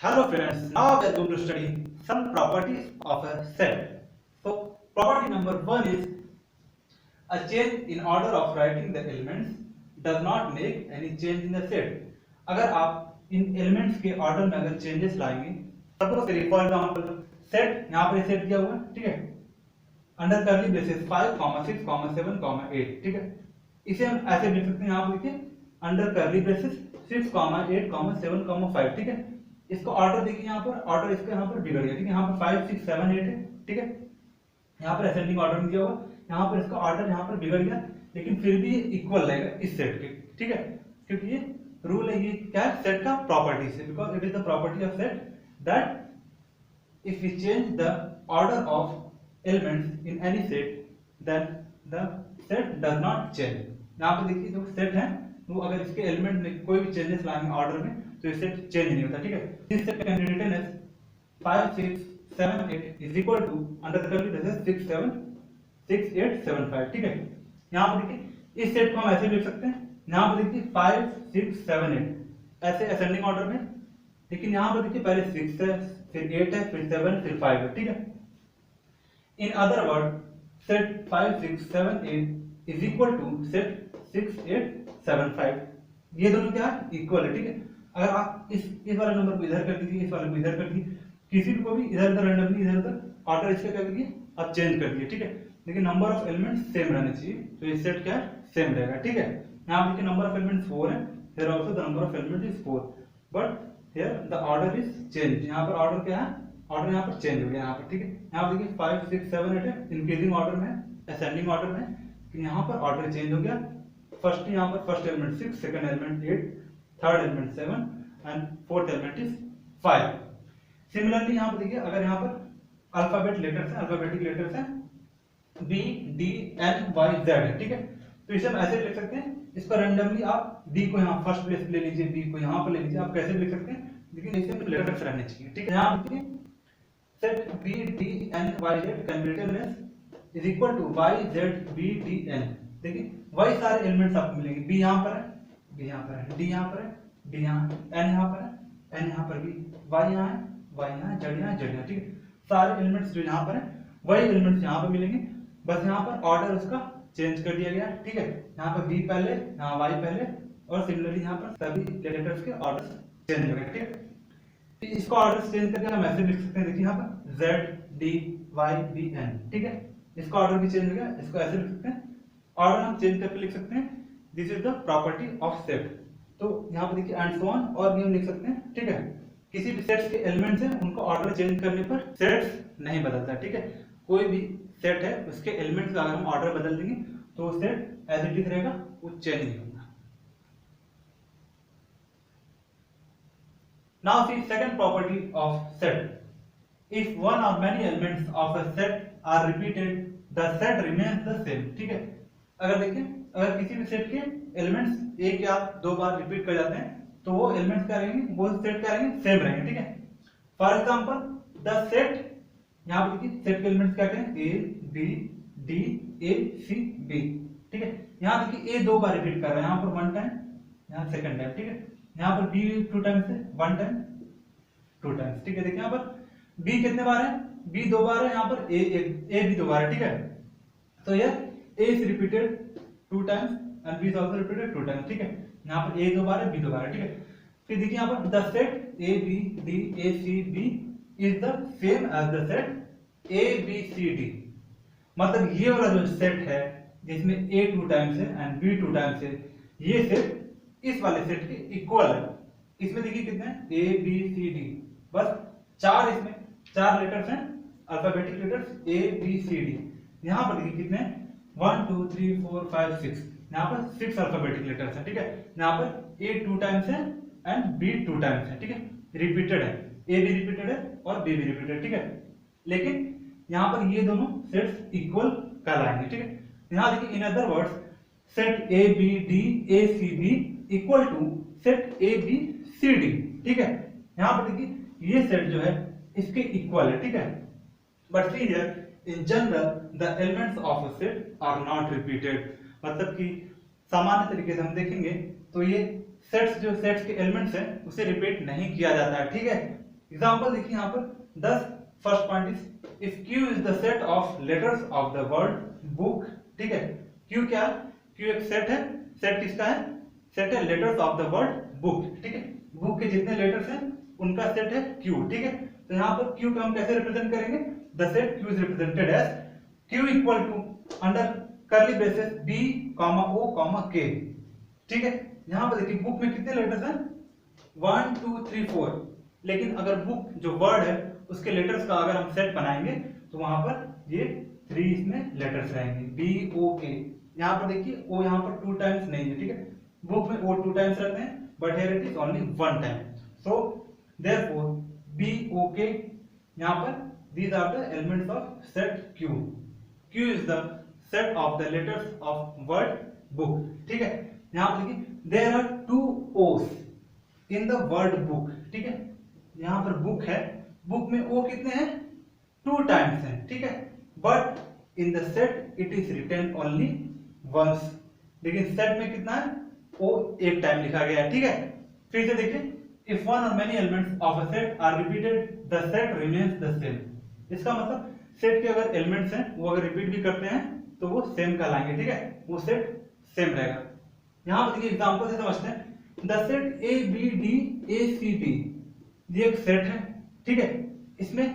Hello friends, now we are going to study some properties of a set. So property number 1 is a change in order of writing the elements does not make any change in the set. अगर आप इन elements के order में अगर changes लाएंगे, suppose करिए for example set यहाँ पर set दिया हुआ है, ठीक है, अंडर कर्ली ब्रेसेस 5, 6, 7, 8, ठीक है। इसे हम ऐसे लिख सकते हैं, यहाँ पर देखिए अंडर कर्ली ब्रेसेस 6, 8, 7, 5, ठीक है। इसका ऑर्डर देखिए, यहाँ पर ऑर्डर इसका यहाँ पर बिगड़ गया, ठीक है। यहाँ पर 5, 6, 7, 8 है, ठीक है। यहाँ पर असेंडिंग ऑर्डर में दिया हुआ, यहाँ पर इसका ऑर्डर यहाँ पर बिगड़ गया, लेकिन फिर भी ये इक्वल रहेगा इस सेट के, ठीक है, क्योंकि ये रूल है, ये क्या है, सेट का प्रॉपर्टी से, because it is the property of set that if we change the order of elements in any set then the set does not change. यहाँ पे देखिए जो सेट है वो अगर इसके एलिमेंट में कोई भी चेंजेस लाएंगे ऑर्डर में तो ये सेट चेंज नहीं होता, ठीक है। This set can be written as 5, 6, 7, 8 is equal to under curly braces 6, 7, 6, 8, 7, 5, ठीक है। यहाँ पर देखिए इस सेट को हम ऐसे लिख सकते हैं, यहाँ पर देखिए 5, 6, 7, 8 ऐसे असेंडिंग ऑर्डर में, लेकिन यहाँ पर देखिए पहले 6 है, फिर 8 है, फिर 7, फिर 5 है, ठीक है। In other word set 5, 6, 7, 8 is equal to set 6, 8, 7, 5, ये दोनों क्या है, इक्वल है, ठीक है। अगर आप इस वाले नंबर को इधर कर दीजिए, इस वाले को इधर कर दीजिए, किसी को भी इधर उधर रैंडमली इधर उधर ऑर्डर इसका कर दीजिए, आप चेंज कर दीजिए, ठीक है, लेकिन नंबर ऑफ एलिमेंट्स सेम रहने चाहिए, तो ये सेट क्या है, सेम रहेगा, ठीक है। यहाँ देखिए नंबर ऑफ एलिमेंट्स 4 है, here also the number of elements is 4, but here the order is change. यहाँ पर ऑर्डर क्या है, ऑर्डर यहाँ पर चेंज हो गया यहाँ पर, ठीक है। यहाँ पर देखिए 5, 6, 7, 8 है, इंक्रीजिंग ऑर्डर में, असेंडिंग ऑर्डर में, लेकिन यहाँ पर ऑर्डर चेंज हो गया। फर्स्ट यहाँ पर first element 6, second element 8, third element 7 and fourth element is 5। Similarly यहाँ पर देखिए अगर यहाँ पर अल्फाबेट लेटर्स है, अल्फाबेटिक लेटर्स है B, D, N, Y, Z है, ठीक है, तो इसे हम ऐसे लिख सकते हैं, इसको रैंडमली आप D को यहाँ फर्स्ट प्लेस पे ले लीजिए, B को यहाँ पर ले लीजिए, आप कैसे लिख सकते हैं, लेकिन इसे लेटर्स रहने चाहिए, ठीक है। यहाँ देखिए set B, D, N, Y, Z can be written as is equal to Y, Z, B, D, N। देखिए वही सारे एलिमेंट्स आपको मिलेंगे, B यहाँ पर है, B यहाँ पर है, D यहाँ पर है, D यहाँ, N यहाँ पर है, N यहाँ पर भी, Y यहाँ है, Y यहाँ, Z यहाँ, Z यहाँ, ठीक है। सारे एलिमेंट्स जो यहाँ पर है वही एलिमेंट्स यहाँ पर मिलेंगे, बस यहाँ पर ऑर्डर उसका चेंज कर दिया गया, ठीक है। यहाँ पर B पहले, यहाँ Y पहले, और सिमिलरली यहाँ पर सभी लेटर्स के ऑर्डर चेंज हो गए, ठीक है। इसका ऑर्डर चेंज करके हम ऐसे लिख सकते हैं, देखिए यहाँ पर Z, D, Y, B, N, ठीक है। इसका ऑर्डर भी चेंज हो गया, इसको ऐसे लिख सकते हैं, ऑर्डर हम चेंज करके लिख सकते हैं, this is the property of set. तो यहाँ पे देखिए एंड सो ऑन और भी हम लिख सकते हैं, ठीक है। किसी भी सेट्स के एलिमेंट्स हैं उनको ऑर्डर चेंज करने पर सेट्स नहीं बदलता, ठीक है। कोई भी सेट है उसके एलिमेंट्स का अगर हम ऑर्डर बदल देंगे तो सेट एज इट इज रहेगा, वो चेंज नहीं होगा। Now see second property of set, if one or many elements of a set are repeated the set remains the same, ठीक है। अगर देखिए अगर किसी भी सेट के एलिमेंट्स एक या दो बार रिपीट कर जाते हैं तो वो एलिमेंट्स क्या रहेंगे, वो सेट क्या रहेंगे, सेम रहेंगे, ठीक है। फॉर एग्जांपल द सेट, यहाँ पर देखिए सेट के एलिमेंट्स क्या करें, A, B, D, A, C, B, ठीक है। यहाँ देखिए A 2 बार रिपीट कर रहा है, यहाँ पर 1 टाइम, यहाँ सेकंड टाइम, ठीक है। यहाँ पर B 2 टाइम्स है, 1 टाइम, 2 टाइम्स, ठीक है। देखिए यहाँ पर B कितने बार है, B 2 बार है, यहाँ पर A भी 2 बार है, ठीक है। तो ये A is repeated 2 times and B is also repeated 2 times, ठीक है। यहाँ पर A 2 बार है, B 2 बार है, ठीक है। फिर देखिए यहाँ पर the set A, B, D, A, C, B is the same as the set A, B, C, D। मतलब ये वाला जो सेट है जिसमें A 2 टाइम्स है एंड B 2 टाइम्स है, ये सेट इस वाले सेट के इक्वल है। इसमें देखिए कितने हैं, A, B, C, D, बस 4, इसमें 4 लेटर्स हैं, alphabetic letters A, B, C, D। यहाँ पर देखिए कितने हैं, 1, 2, 3, 4, 5, 6, यहाँ पर 6 अल्फाबेटिक लेटर्स हैं, ठीक है। यहाँ पर A 2 टाइम्स है एंड B 2 टाइम्स है, ठीक है, रिपीटेड है, A भी रिपीटेड है और B भी रिपीटेड, ठीक है। लेकिन यहाँ पर ये दोनों सेट्स इक्वल कहलाएंगे, ठीक है। यहाँ देखिए in other words set A, B, D, A, C, B equal to set A, B, C, D, ठीक है। यहाँ पर देखिए ये सेट जो है इसके इक्वल है, ठीक है। But see here in general the elements of a set are not repeated, मतलब कि सामान्य तरीके से हम देखेंगे तो ये सेट्स जो सेट्स के एलिमेंट्स हैं उसे रिपीट नहीं किया जाता है, ठीक है। एग्जाम्पल देखिए यहाँ पर 10 first point is if Q is the set of letters of the word book, ठीक है। क्यू क्या है? क्यू एक सेट है। सेट किसका है? सेट है letters of the word book, ठीक है। बुक के जितने लेटर्स हैं उनका सेट है क्यू, ठीक है। तो यहाँ पर क्यू को हम कैसे रिप्रेजेंट करेंगे? The set Q is represented as Q equal to under curly braces B comma O comma K, ठीक है। यहाँ पर देखिए बुक में कितने लेटर्स हैं? 1 2 3 4, लेकिन अगर बुक जो वर्ड है उसके लेटर्स का अगर हम सेट बनाएंगे तो वहां पर ये 3 इसमें लेटर्स रहेंगे, बी ओ के। यहाँ पर देखिए ओ यहाँ पर 2 टाइम्स नहीं है, ठीक है। बुक में ओ 2 टाइम्स रहते हैं but here it is only 1 time, so therefore B O K यहाँ पर these are the elements of set q. q is the set of the letters of word book, ठीक है। यहाँ पर देखिए there are 2 o's in the word book, ठीक है। यहाँ पर बुक है, बुक में ओ कितने हैं? 2 टाइम्स हैं, ठीक है। But in the set it is written only once, लेकिन सेट में कितना है? ओ 1 टाइम लिखा गया है, ठीक है। फिर से देखिए if one or many elements of a set are repeated the set remains the same. इसका मतलब सेट के अगर एलिमेंट्स हैं वो अगर रिपीट भी करते हैं तो वो सेम कहलाएंगे, ठीक है। वो सेट सेम रहेगा। यहाँ पर देखिए एग्जांपल से समझते हैं। The set A B D A C T, ये एक सेट है, ठीक है। इसमें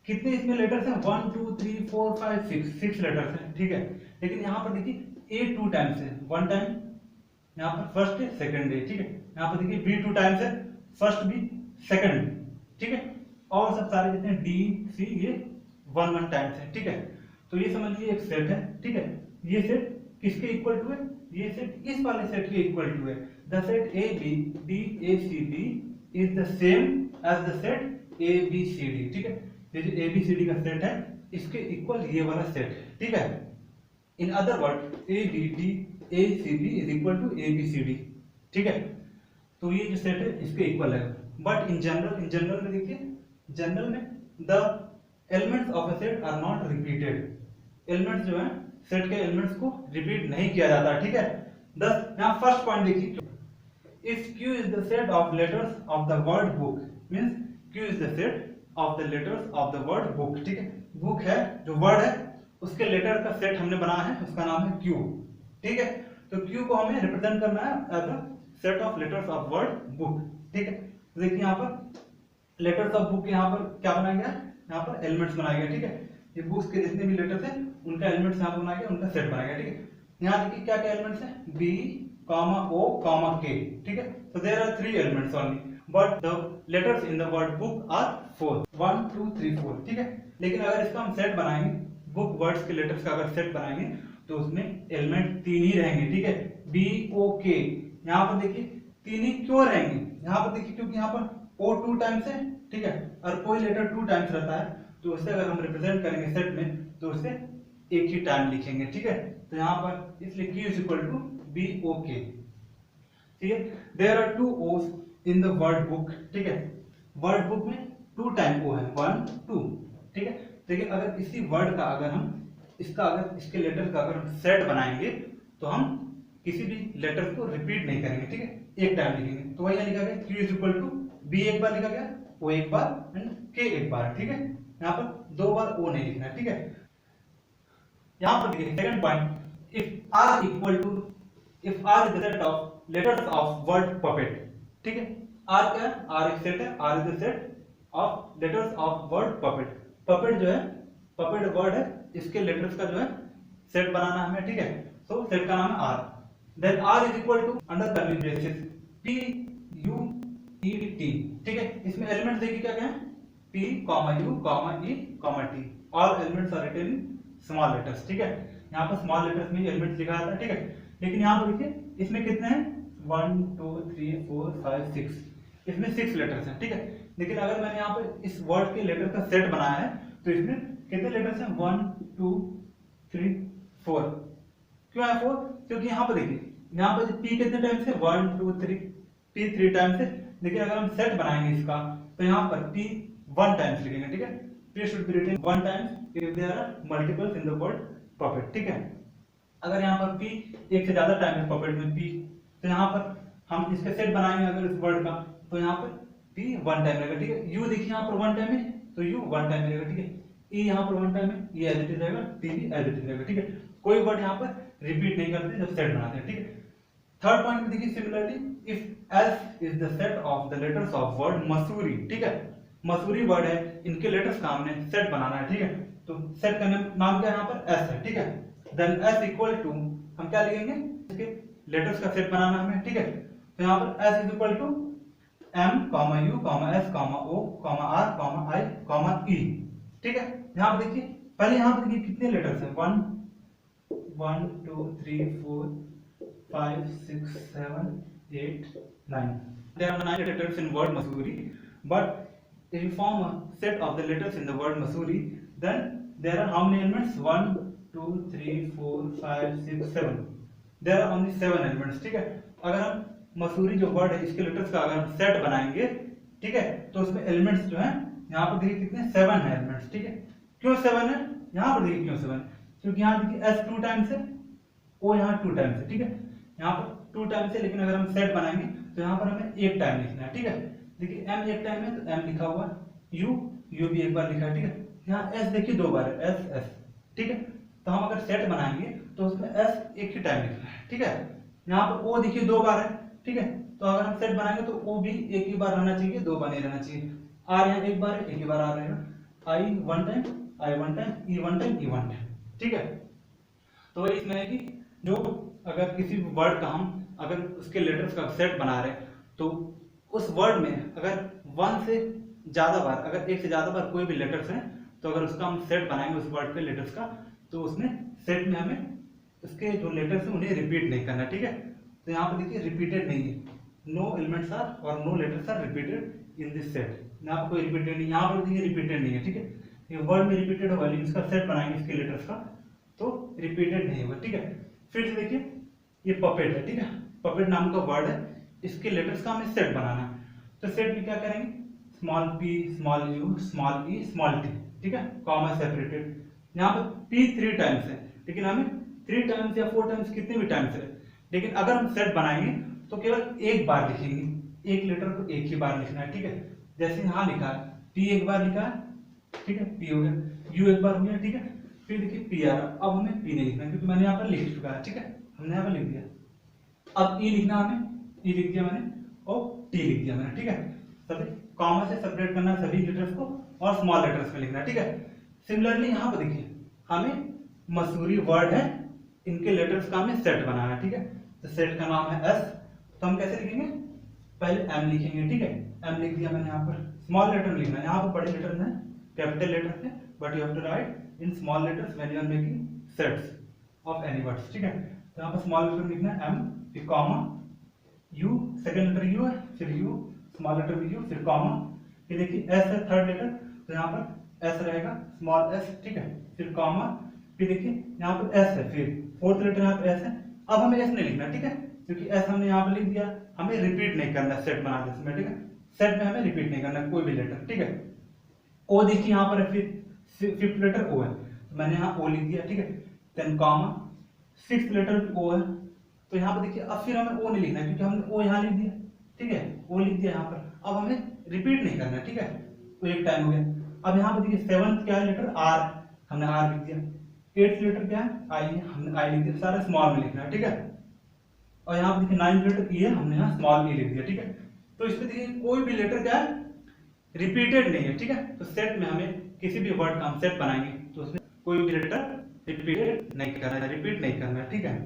कितने इसमें लेटर्स हैं? 1 2 3 4 5 6 लेटर्स हैं, ठीक है। लेकिन यहाँ पर देखिए ए 2 टाइम्स है, 1 टाइम यहाँ पर फर्स्ट है सेकंड है, ठीक है। यहाँ पर देखिए बी 2 टाइम्स है, फर्स्ट बी सेकंड, ठीक है। और सब सारे जितने डी सी ये 1 टाइम्स है, ठीक है। तो ये समझ लीजिए एक सेट है, ठीक है। ये सेट किसके इक्वल टू है? ये सेट इस वाले सेट के इक्वल टू है। The set A B D A C D is the same as the set A B C D, ठीक है। ये जो ए बी सी डी का सेट है इसके इक्वल ये वाला सेट है, ठीक है। In other word A B D A C D is equal to A B C D, ठीक है। तो ये जो सेट है इसके इक्वल है। बट इन जनरल में देखिए, जनरल में the elements of a set are not repeated. Elements जो है सेट के एलिमेंट्स को रिपीट नहीं किया जाता, ठीक है। 10 यहाँ फर्स्ट पॉइंट देखिए, if q is the set of letters of the word book means q is the set of the letters of the word book, ठीक है। बुक है जो वर्ड है उसके लेटर का सेट हमने बनाया है, उसका नाम है q, ठीक है। तो q को हमें रिप्रेजेंट करना है as a set of letters of word book, ठीक है। तो देखिए यहाँ पर लेटर्स ऑफ बुक यहाँ पर क्या बनाया गया? यहाँ पर एलिमेंट्स बनाया गया, ठीक है। ये बुक्स के जितने भी लेटर्स हैं उनका एलिमेंट्स यहाँ पर बनाया गया, उनका सेट बनाया गया, ठीक है। यहाँ देखिए क्या क्या एलिमेंट्स हैं? B comma o comma k, ठीक है। so there are 3 elements only but the letters in the word book are 4, 1 2 3 4, ठीक है। लेकिन अगर इसका हम सेट बनाएंगे, बुक वर्ड्स के लेटर्स का अगर सेट बनाएंगे तो उसमें एलिमेंट 3 ही रहेंगे, ठीक है। b o k, यहाँ पर देखिए 3 ही क्यों रहेंगे? यहाँ पर देखिए क्योंकि यहाँ पर o 2 टाइम्स है, ठीक है। और कोई लेटर 2 टाइम्स रहता है तो उसे अगर हम रिप्रेजेंट करेंगे सेट में तो उसे एक ही टाइम लिखेंगे, ठीक है। तो यहाँ पर इसलिए q is equal to B O K, ठीक है। There are 2 O's in the word book, ठीक है। वर्ड बुक में 2 टाइम ओ है, 1 2, ठीक है। देखिए अगर इसी वर्ड का अगर हम इसका अगर इसके लेटर का अगर हम सेट बनाएंगे तो हम किसी भी लेटर को रिपीट नहीं करेंगे, ठीक है। एक टाइम लिखेंगे। तो वही लिखा गया q is equal to B एक बार लिखा गया, ओ एक बार एंड के एक बार, ठीक है। यहाँ पर 2 बार ओ नहीं लिखना है, ठीक है। यहाँ पर देखिए second point, if r equal to if r is the set of letters of word puppet, ठीक है। r क्या है? r एक सेट है, r is the set of letters of word puppet। puppet जो है puppet वर्ड है, इसके लेटर्स का जो है सेट बनाना हमें, ठीक है। तो सेट का नाम है r। then r is equal to under curly braces p u e t, ठीक है। इसमें एलिमेंट्स देखिए क्या क्या है? p u t, all elements are written in small letters, ठीक है। यहाँ पर स्मॉल लेटर्स में एलिमेंट्स लिखा जाता है, ठीक है। लेकिन यहाँ पर देखिए इसमें कितने हैं? 1 2 3 4 5 6, इसमें 6 लेटर्स हैं, ठीक है। लेकिन अगर मैंने यहाँ पर इस वर्ड के लेटर का सेट बनाया है तो इसमें कितने लेटर्स हैं? 1 2 3 4। क्यों है 4? क्योंकि यहाँ पर देखिए यहाँ पर p कितने टाइम्स है? 1 2 3, p 3 टाइम्स है। लेकिन अगर हम सेट बनाएंगे इसका तो यहाँ पर p 1 टाइम्स लिखेंगे, ठीक है। p should be written 1 times if there are multiples in the word puppet, ठीक है। अगर यहाँ पर p एक से ज्यादा टाइम है puppet में p, तो यहाँ पर हम इसका सेट बनाएंगे अगर इस वर्ड का तो यहाँ पर टी वन टाइम रहेगा, ठीक है। यू देखिए यहाँ पर वन टाइम है तो यू वन टाइम रहेगा, ठीक है। ई यहाँ पर वन टाइम है, ये एज इट इज रहेगा, टी भी एज इट इज रहेगा, ठीक है। कोई वर्ड यहाँ पर रिपीट नहीं करते जब सेट बनाते हैं, ठीक है। थर्ड पॉइंट में देखिए similarly if S is the set of the letters of word Mussoorie, ठीक है। मसूरी वर्ड है, इनके लेटर्स का हमने सेट बनाना है, ठीक है। तो सेट का नाम क्या है यहाँ पर एस है, ठीक है। देन एस इक्वल टू हम क्या लिखेंगे, इसके लेटर्स का सेट बनाना हमें, ठीक है। तो यहाँ पर S is equal to M comma U comma S comma O comma R comma I comma E, ठीक है। यहाँ पर देखिए पहले यहाँ पर देखिए कितने लेटर्स हैं, 1 2 3 4 5 6 7 8 9, there are 9 letters in word Masuri, but if you form a set of the letters in the word Masuri, then there are how many elements, 1 2 3 4 5 6 7, there are only 7 elements, ठीक है। अगर हम मसूरी जो वर्ड है इसके letters का अगर हम सेट बनाएंगे, ठीक है, तो उसमें एलिमेंट्स जो हैं यहाँ पर देखिए कितने 7 है एलिमेंट्स, ठीक है। क्यों 7 है, यहाँ पर देखिए क्यों 7, क्योंकि यहाँ देखिए एस 2 टाइम्स है, ओ यहाँ 2 टाइम्स है, ठीक है। यहाँ पर 2 टाइम्स है, लेकिन अगर हम सेट बनाएंगे तो यहाँ पर हमें एक टाइम लिखना है, ठीक है। देखिए एम एक टाइम है तो एम लिखा हुआ है, यू भी एक बार लिखा है, ठीक है। यहाँ एस देखिए 2 बार है, एस एस, ठीक है। तो हम अगर सेट बनाएंगे तो उसमें एस एक ही टाइम लिखना है, ठीक है। यहाँ पर ओ देखिए 2 बार है, ठीक है। तो अगर हम सेट बनाएंगे तो ओ भी एक ही बार रहना चाहिए, 2 बार नहीं रहना चाहिए। आर यहाँ एक बार है, एक ही बार आ रहेगा, I one time, I one time, E one time, E one time, ठीक है। तो इसमें है कि जो अगर किसी वर्ड का हम अगर उसके लेटर्स का सेट बना रहे तो उस वर्ड में अगर 1 से ज्यादा बार, अगर 1 से ज्यादा बार कोई भी लेटर्स हैं तो अगर उसका हम सेट बनाएंगे उस वर्ड के लेटर्स का, तो उसमें सेट में हमें उसके जो लेटर्स हैं उन्हें रिपीट नहीं करना, ठीक है। तो यहाँ पर देखिए रिपीटेड नहीं है, no elements are or no letters are repeated in this set, यहाँ पर कोई रिपीटेड नहीं, यहाँ पर देखिए रिपीटेड नहीं है, ठीक है। ये वर्ड में रिपीटेड होगा लेकिन इसका सेट बनाएंगे इसके लेटर्स का तो रिपीटेड नहीं होगा, ठीक है। फिर से देखिए ये पपेट है, ठीक है। पपेट नाम का वर्ड है, इसके लेटर्स का हमें सेट बनाना है। तो सेट में क्या करेंगे, small P small you small E small T, ठीक है, कॉमा सेपरेटेड। यहाँ पर पी 3 टाइम्स है, लेकिन हमें 3 टाइम्स या 4 टाइम्स कितने भी टाइम्स है, लेकिन अगर हम सेट बनाएंगे तो केवल एक बार लिखेंगे, एक लेटर को एक ही बार लिखना है, ठीक है। जैसे यहाँ लिखा है पी एक बार लिखा है, ठीक है, पी हो गया, यू एक बार हो गया, ठीक है। फिर देखिए पी आ रहा, अब हमें पी नहीं लिखना क्योंकि मैंने यहाँ पर लिख चुका है, ठीक है, हमने यहाँ पर लिख दिया। अब ई लिखना हमें, ई लिख दिया मैंने और टी लिख दिया मैंने, ठीक है। सभी कॉमा से सेपरेट करना सभी लेटर्स को और स्मॉल लेटर्स में लिखना, ठीक है। सिमिलरली यहाँ पर देखिए हमें मसूरी वर्ड है, इनके लेटर्स का हमें सेट बनाना है, ठीक है। तो सेट का नाम है एस, तो हम कैसे लिखेंगे, पहले एम लिखेंगे, ठीक है। एम लिख दिया मैंने, यहाँ पर स्मॉल लेटर लिखना है, यहाँ पर बड़े लेटर है कैपिटल लेटर है, but you have to write in small letters when you are making sets of any words, ठीक है। तो यहाँ पर स्मॉल लेटर लिखना है एम, फिर comma U, second letter U है, फिर यू स्मॉल लेटर में यू, फिर कॉमा, फिर देखिए एस है थर्ड लेटर, तो यहाँ पर एस रहेगा स्मॉल एस, ठीक है, फिर कॉमा, फिर देखिए यहाँ पर एस है, फिर फोर्थ लेटर यहाँ पर एस है। अब हमें एस नहीं लिखना, ठीक है, क्योंकि एस हमने यहाँ पर लिख दिया, हमें रिपीट नहीं करना सेट बनाते समय, ठीक है। सेट में हमें रिपीट नहीं करना कोई भी लेटर, ठीक है। ओ देखिए यहाँ पर फिर फिफ्थ लेटर ओ है, तो मैंने यहाँ ओ लिख दिया, ठीक है। देन कॉमा, सिक्स्थ लेटर ओ है, तो यहाँ पर देखिए अब फिर हमें ओ नहीं लिखना क्योंकि हमने ओ यहाँ लिख दिया, ठीक है, ओ लिख दिया यहाँ पर। अब हमें रिपीट नहीं करना, ठीक है, तो एक टाइम हो गया। अब यहाँ पर देखिए सेवंथ क्या है लेटर आर, हमने आर लिख दिया। एट्थ लेटर क्या है आई है, हमने आई लिख दिया, सारे स्मॉल में लिखना है, ठीक है। और यहाँ पर देखिए नाइन्थ लेटर ई है, हमने यहाँ स्मॉल ई लिख दिया, ठीक है। तो इसमें देखिए कोई भी लेटर क्या है रिपीटेड नहीं है, ठीक है। तो सेट में हमें किसी भी वर्ड का हम सेट बनाएंगे तो उसमें कोई भी लेटर रिपीटेड नहीं करना है, रिपीट नहीं करना है, ठीक है।